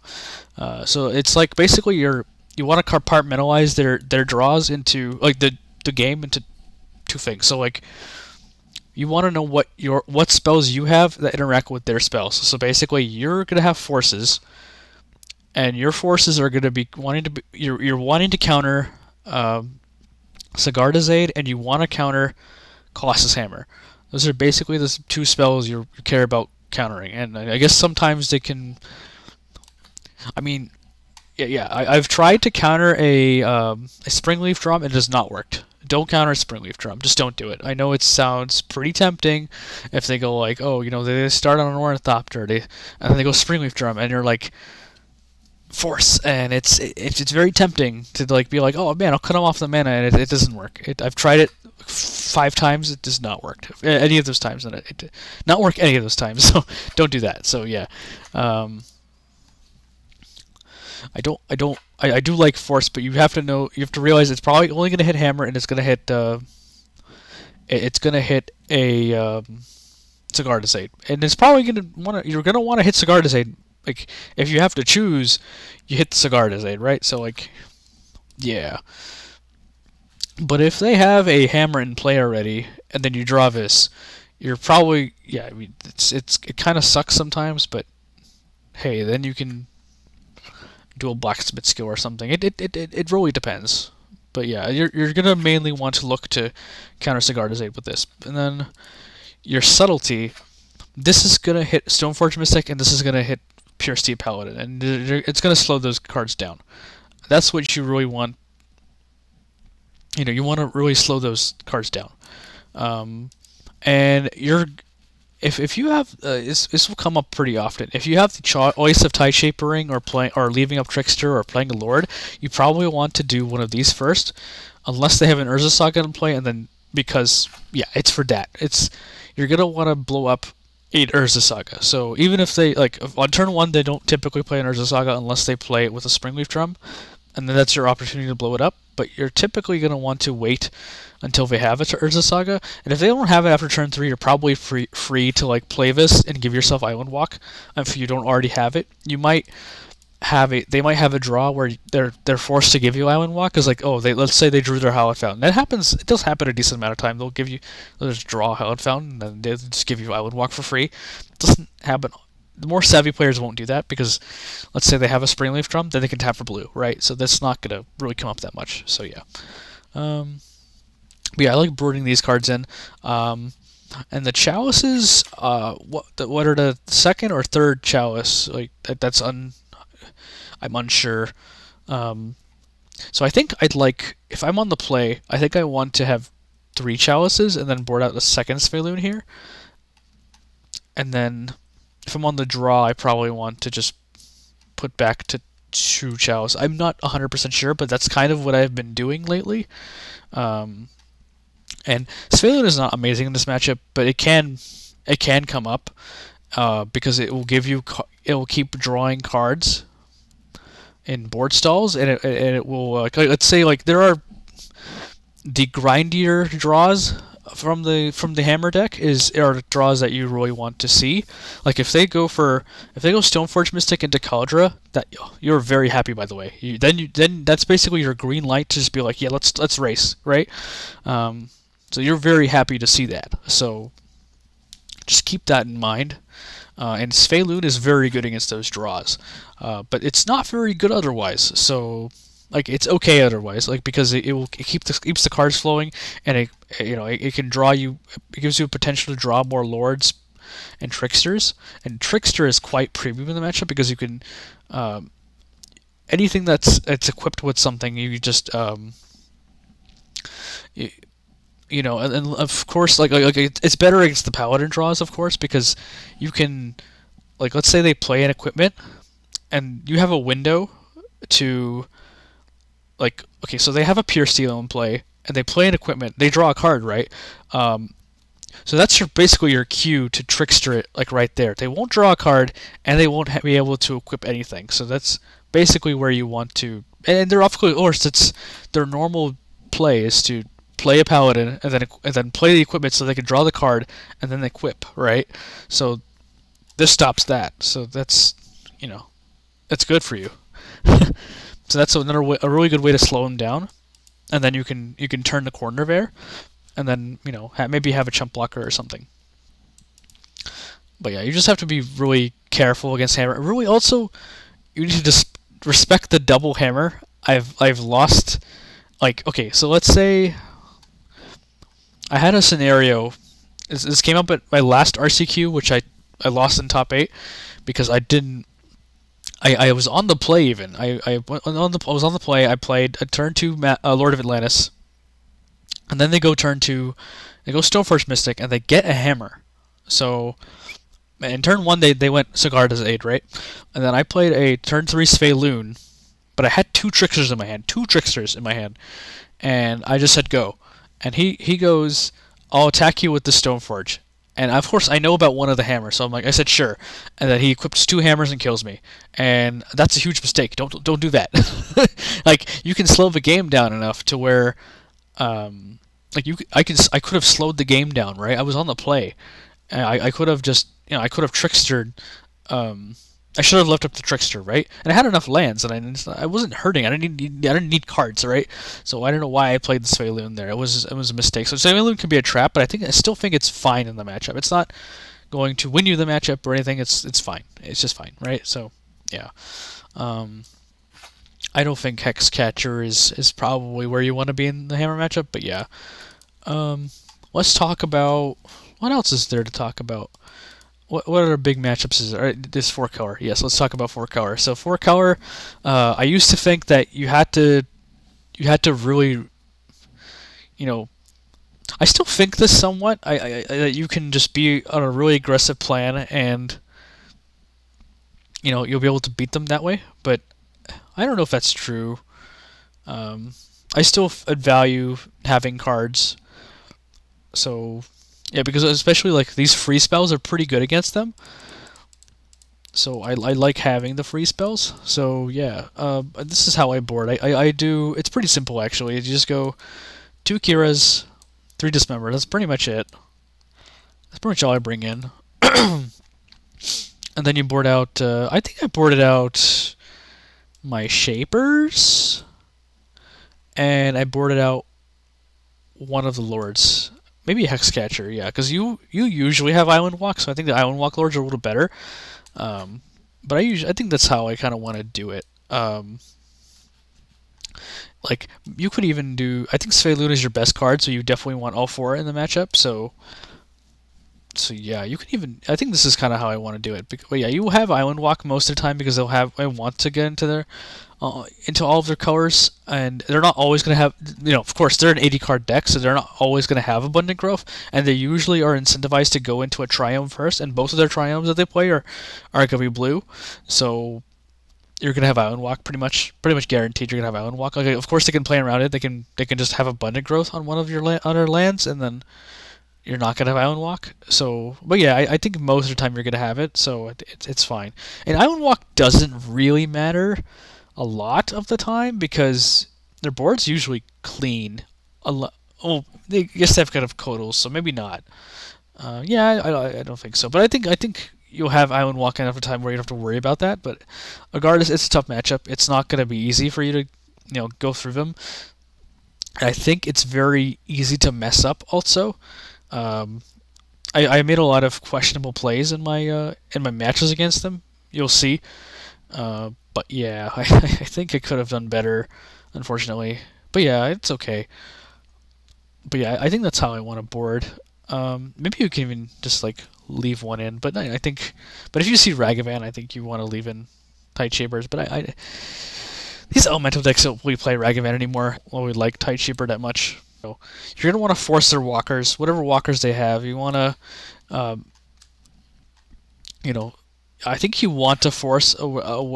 So it's like basically you want to compartmentalize their draws into the game into two things. So you want to know what spells you have that interact with their spells. So basically you're gonna have forces, and your forces are gonna be you're wanting to counter Sigarda's Aid, and you want to counter Colossus Hammer. Those are basically the two spells you care about countering, and I guess sometimes they can. I mean, I've tried to counter a Springleaf Drum, and it has not worked. Don't counter a Springleaf Drum. Just don't do it. I know it sounds pretty tempting if they go they start on an Ornithopter, and then they go Springleaf Drum, and you're like, Force, and it's very tempting to be like, oh man, I'll cut them off the mana, and it doesn't work. I've tried it 5 times, it does not work any of those times, and it not work any of those times. So don't do that. So yeah, I do like Force, but you have to realize it's probably only gonna hit Hammer, and it's gonna hit a Sigarda's Aid, and it's probably you're gonna want to hit Sigarda's Aid. If you have to choose, you hit the Sigarda's Aid, right? So yeah. But if they have a hammer in play already, and then you draw this, you're probably I mean, it kind of sucks sometimes, but hey, then you can dual blacksmith skill or something. It really depends. But yeah, you're gonna mainly want to look to counter Sigarda's Aid with this. And then your subtlety, this is gonna hit Stoneforge Mystic, and this is gonna hit Pure Steed Paladin, and it's gonna slow those cards down. That's what you really want. You want to really slow those cards down. And if you have this will come up pretty often. If you have the choice of Tide Shapering or leaving up Trickster or playing a Lord, you probably want to do one of these first, unless they have an Urza Saga in play, and then because it's for that. You're gonna want to blow up 8 Urza Saga. So even if they on turn 1 they don't typically play an Urza Saga unless they play it with a Springleaf Drum, and then that's your opportunity to blow it up. But you're typically going to want to wait until they have it to Urza Saga, and if they don't have it after turn 3, you're probably free to play this and give yourself Island Walk. If you don't already have it, you might have it. They might have a draw where they're forced to give you Island Walk, because let's say they drew their Hallowed Fountain. That happens. It does happen a decent amount of time. They'll just draw a Hallowed Fountain, and then they'll just give you Island Walk for free. It doesn't happen. The more savvy players won't do that, because let's say they have a Springleaf Drum, then they can tap for blue, right? So that's not going to really come up that much. So yeah. But yeah, I like brooding these cards in. And the chalices, what are the second or third chalice? I'm unsure. So I think if I'm on the play, I think I want to have 3 chalices and then board out the second Sphaloon here. And then if I'm on the draw, I probably want to just put back to 2 chalice. I'm not 100% sure, but that's kind of what I've been doing lately. And Sphaloon is not amazing in this matchup, but it can come up because it will keep drawing cards in board stalls, and it will let's say there are the grindier draws from the hammer deck are draws that you really want to see. If they go Stoneforge Mystic into Cauldra, that you're very happy, by the way. Then that's basically your green light to just be like, yeah, let's race, right? So you're very happy to see that. So just keep that in mind. And Sphaloon is very good against those draws, but it's not very good otherwise. So it's okay otherwise, because it keeps the cards flowing, and it can draw you. It gives you a potential to draw more Lords and Tricksters, and Trickster is quite premium in the matchup because you can anything that's equipped with something, you just and of course it's better against the Paladin draws, of course, because you can let's say they play an equipment and you have a window to okay, so they have a Pure Steel in play, and they play an equipment. They draw a card, right? So that's basically your cue to Trickster it, right there. They won't draw a card, and they won't be able to equip anything. So that's basically where you want to. And of course, it's their normal play is to play a Paladin and then play the equipment so they can draw the card and then equip, right? So this stops that. So that's that's good for you. So that's a really good way to slow him down, and then you can turn the corner there, and then maybe have a chump blocker or something. But yeah, you just have to be really careful against hammer. Really, also, you need to just respect the double hammer. I've lost okay, so let's say I had a scenario. This came up at my last RCQ, which I lost in top 8 because I didn't. I was on the play even. I was on the play. I played a turn 2 Lord of Atlantis, and then they go turn 2. They go Stoneforge Mystic, and they get a hammer. So in turn 1 they went Sigarda's Aid, right? And then I played a turn 3 Sphaloon, but I had 2 Tricksters in my hand. And I just said go, and he goes, I'll attack you with the Stoneforge. And of course, I know about one of the hammers, so I said sure, and then he equips 2 hammers and kills me, and that's a huge mistake. Don't do that. You can slow the game down enough to where, I could have slowed the game down, right? I was on the play, and I could have just I could have Trickstered. I should have left up the Trickster, right? And I had enough lands, and I wasn't hurting. I didn't need cards, right? So I don't know why I played the Sphaloon there. It was a mistake. So Sphaloon can be a trap, but I still think it's fine in the matchup. It's not going to win you the matchup or anything. It's fine. It's just fine, right? So yeah. I don't think Hexcatcher is probably where you want to be in the hammer matchup, but yeah. Um, let's talk about what else is there to talk about. What other big matchups is there? This 4-color. Yes, let's talk about 4-color. So 4-color, I used to think that you had to really, you know, I still think this somewhat. That you can just be on a really aggressive plan and you'll be able to beat them that way. But I don't know if that's true. Um, I still value having cards. So yeah, because especially like these free spells are pretty good against them. So I like having the free spells. So yeah, this is how I board. I do. It's pretty simple actually. You just go 2 Kiras, 3 Dismember. That's pretty much it. That's pretty much all I bring in. And then you board out. I think I boarded out my Shapers, and I boarded out one of the Lords. Maybe a Hexcatcher, yeah, because you usually have Island Walk, so I think the Island Walk Lords are a little better. But I think that's how I kind of want to do it. Like you could even do. I think Sveluna is your best card, so you definitely want all 4 in the matchup. So yeah, you can even. I think this is kind of how I want to do it. But yeah, you will have Island Walk most of the time because I want to get into all of their colors, and they're not always going to have. Of course, they're an 80-card deck, so they're not always going to have Abundant Growth, and they usually are incentivized to go into a Triumph first, and both of their Triumphs that they play are going to be blue, so you're going to have Island Walk pretty much guaranteed. You're going to have Island Walk. Okay, of course, they can play around it. They can just have Abundant Growth on one of your other lands, and then you're not gonna have Island Walk. So, but yeah, I think most of the time you're gonna have it, so it's fine. And Island Walk doesn't really matter a lot of the time because their board's usually clean. Oh, they guess they've got Kodals, so maybe not. Yeah, I don't think so. But I think you'll have Island Walk enough of time where you don't have to worry about that. But regardless, it's a tough matchup. It's not gonna be easy for you to go through them. And I think it's very easy to mess up also. Um, I made a lot of questionable plays in my matches against them. You'll see. But yeah, I think I could have done better, unfortunately. But yeah, it's okay. But yeah, I think that's how I want to board. Maybe you can even just like leave one in. But I think, but if you see Ragavan, I think you want to leave in Tight Shapers. But these elemental decks don't really play Ragavan anymore. Well, we like Tight Shaper that much. So you're gonna want to force their walkers, whatever walkers they have. You want to, I think you want to force a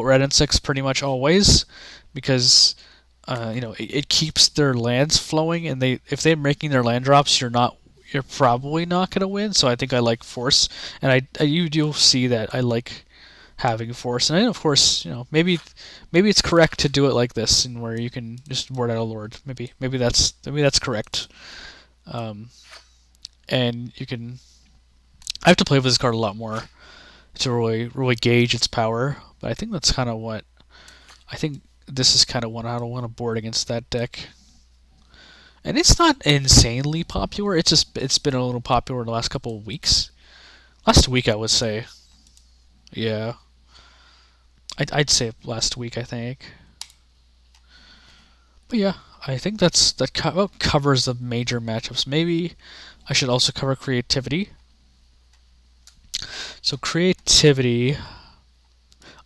red and 6 pretty much always, because it keeps their lands flowing, and if they're making their land drops, you're probably not gonna win. So I think I like force, and you'll see that I like having force, and then of course maybe it's correct to do it like this, and where you can just board out a lord. Maybe that's correct. And you can. I have to play with this card a lot more to really gauge its power, but I think that's kind of what I think. This is kind of what I don't want to board against that deck. And it's not insanely popular. It's been a little popular in the last couple of weeks. Last week, I would say. Yeah. I'd say last week, I think. But yeah, I think that covers the major matchups. Maybe I should also cover creativity. So creativity,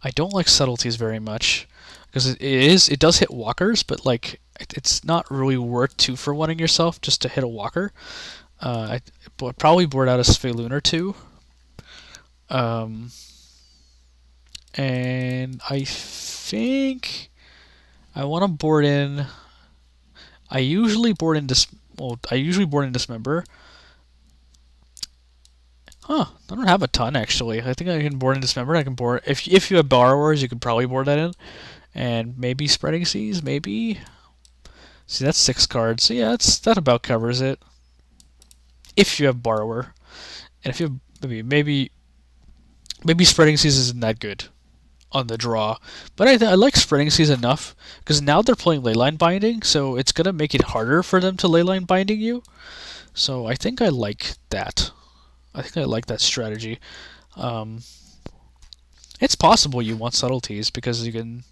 I don't like subtleties very much because it does hit walkers, but like it's not really worth 2 for 1ing yourself just to hit a walker. I would probably board out a Sveluna or 2. And I think I want to board in. I usually board in Dismember. Huh? I don't have a ton actually. I think I can board in Dismember. I can board if you have Borrowers, you could probably board that in, and maybe Spreading Seas. Maybe. See, that's 6 cards. So yeah, that about covers it. If you have Borrower, and if you have maybe Spreading Seas isn't that good on the draw, but I like Spreading Seas enough because now they're playing Leyline Binding, so it's gonna make it harder for them to Leyline Binding you. So I think I like that. I think I like that strategy. It's possible you want subtleties because you can,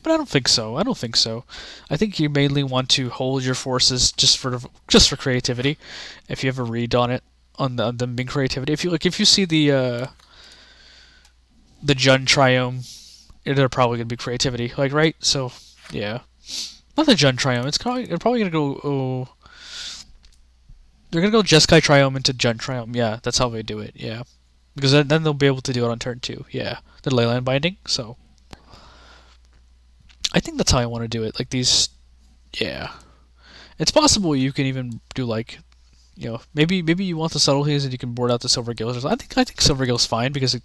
but I don't think so. I don't think so. I think you mainly want to hold your forces just for creativity. If you have a read on it, on them being creativity. If you see the Jun Triome, they're probably gonna be creativity. Like, right? So yeah, not the Jun Triome. They're probably gonna go. Oh, they're gonna go Jeskai Triome into Jun Triome. Yeah, that's how they do it. Yeah, because then they'll be able to do it on turn 2. Yeah, the Leyline Binding. So I think that's how I want to do it. Like these. Yeah, it's possible you can even do like, maybe you want the subtleties and you can board out the Silver Gills. I think Silver Gill's fine because it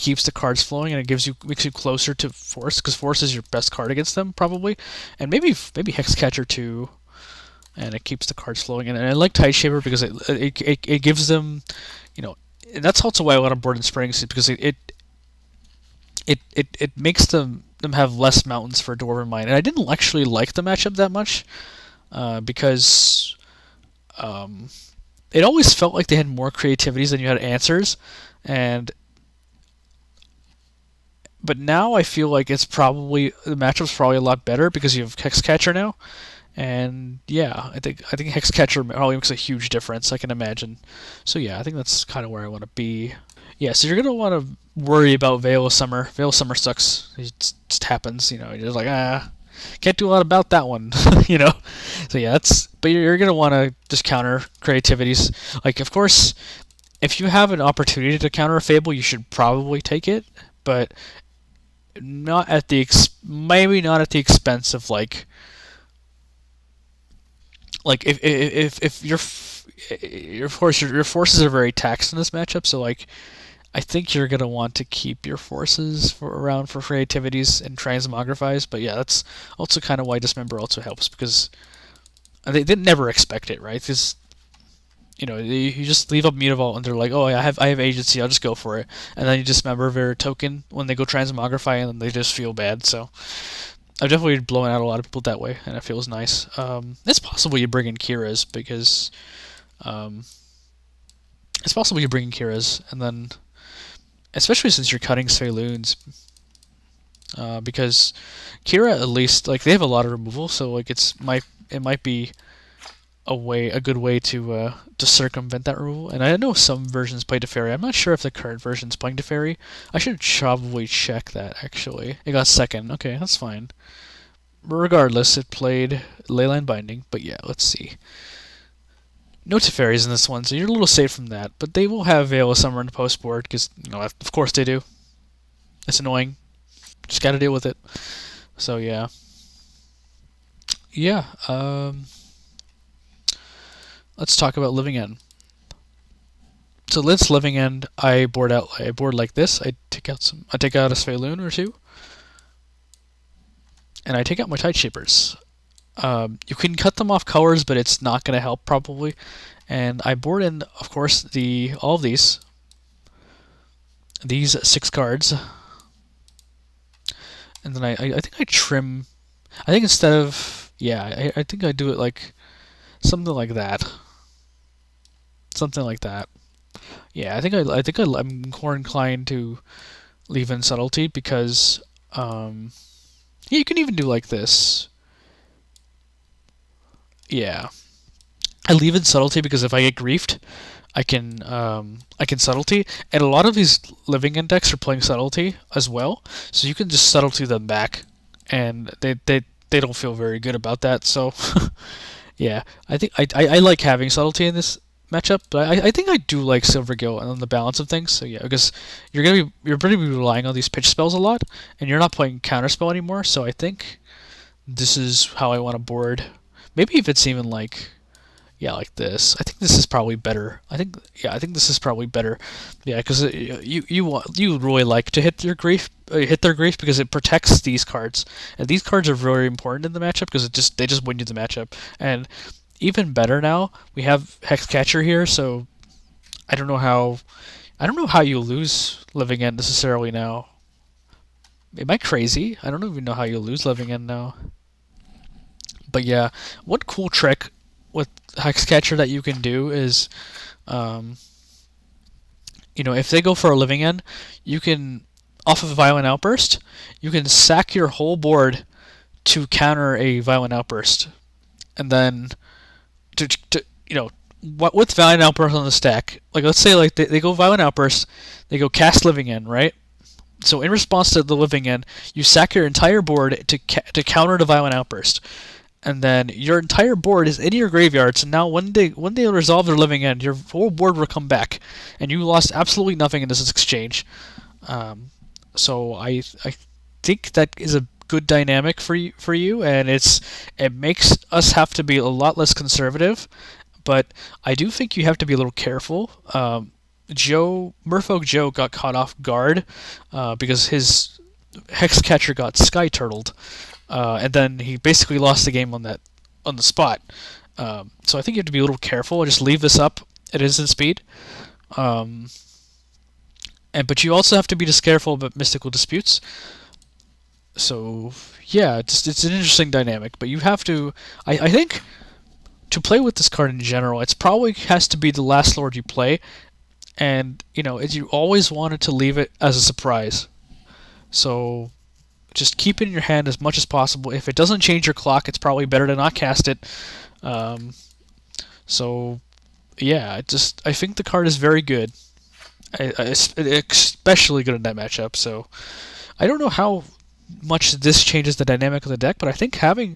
keeps the cards flowing and it makes you closer to Force, because Force is your best card against them probably, and maybe Hexcatcher too, and it keeps the cards flowing. And I like Tideshaper because it gives them, and that's also why I want to board in Springs, because it makes them have less mountains for Dwarven Mine. And I didn't actually like the matchup that much because it always felt like they had more creativities than you had answers, but now I feel like the matchup's probably a lot better because you have Hexcatcher now, and yeah, I think Hexcatcher probably makes a huge difference. I can imagine. So yeah, I think that's kind of where I want to be. Yeah, so you're gonna want to worry about Veil of Summer. Veil of Summer sucks. It just happens. You're just like, can't do a lot about that one. So yeah, but you're gonna want to just counter creativities. Like, of course, if you have an opportunity to counter a Fable, you should probably take it, but not at the maybe not at the expense of like if your forces are very taxed in this matchup. So like, I think you're gonna want to keep your forces around for creativities and transmogrifies. But yeah, that's also kind of why Dismember also helps, because they didn't never expect it, right? Because you just leave up Mutavault and they're like, oh, I have agency, I'll just go for it, and then you dismember their token when they go transmogrify, and then they just feel bad. So I've definitely blown out a lot of people that way, and it feels nice. It's possible you bring in Kira's because and then especially since you're cutting Saloons, because Kira, at least, like, they have a lot of removal, so like it might be a good way to circumvent that rule. And I know some versions play Teferi. I'm not sure if the current version's playing Teferi. I should probably check that, actually. It got second. Okay, that's fine. Regardless, it played Leyline Binding, but yeah, let's see. No Teferis in this one, so you're a little safe from that, but they will have Veil of Summer in the post board, because, of course they do. It's annoying. Just gotta deal with it. So yeah. Yeah, let's talk about Living End. So this Living End, I board like this. I take out a Sphaloon or two, and I take out my Tideshapers. You can cut them off colors, but it's not going to help probably. And I board in, of course, all of these 6 cards, and then I think I trim. I think instead of I think I do it like something like that. Something like that. Yeah, I think I'm more inclined to leave in Subtlety because you can even do like this. Yeah, I leave in Subtlety because if I get griefed, I can Subtlety, and a lot of these Living End decks are playing Subtlety as well, so you can just Subtlety them back, and they don't feel very good about that. So yeah, I think I like having Subtlety in this matchup, but I think I do like Silvergill and the balance of things. So yeah, because you're going to be relying on these pitch spells a lot, and you're not playing counterspell anymore. So I think this is how I want to board. Maybe if it's even like this. I think this is probably better. I think this is probably better. Yeah, because you really like to hit their grief because it protects these cards, and these cards are very important in the matchup because they just win you the matchup. And even better now, we have Hexcatcher here, so I don't know how you lose Living End necessarily now. Am I crazy? I don't even know how you lose Living End now. But yeah, one cool trick with Hexcatcher that you can do is, if they go for a Living End, you can, off of a Violent Outburst, you can sack your whole board to counter a Violent Outburst, and then to with Violent Outburst on the stack, like let's say like they go Violent Outburst, they go cast Living End, right? So in response to the Living End, you sack your entire board to counter the Violent Outburst, and then your entire board is in your graveyard. So now when they resolve their Living End, your whole board will come back, and you lost absolutely nothing in this exchange. So I think that is a good dynamic for you, and it makes us have to be a lot less conservative. But I do think you have to be a little careful. Merfolk Joe got caught off guard because his Hexcatcher got sky turtled, and then he basically lost the game on the spot. So I think you have to be a little careful. Just leave this up at instant speed. But you also have to be just careful about Mystical Disputes. So yeah, it's an interesting dynamic. But you have to, I think, to play with this card in general, it's probably has to be the last Lord you play, and you always wanted to leave it as a surprise. So just keep it in your hand as much as possible. If it doesn't change your clock, it's probably better to not cast it. So yeah, I think the card is very good. Especially good in that matchup. So I don't know how much this changes the dynamic of the deck, but I think having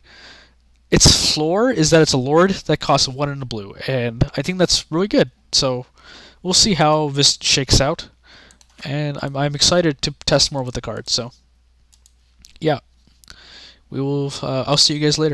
its floor is that it's a Lord that costs 1 in the blue, and I think that's really good. So we'll see how this shakes out, and I'm excited to test more with the card. So yeah, we will. I'll see you guys later.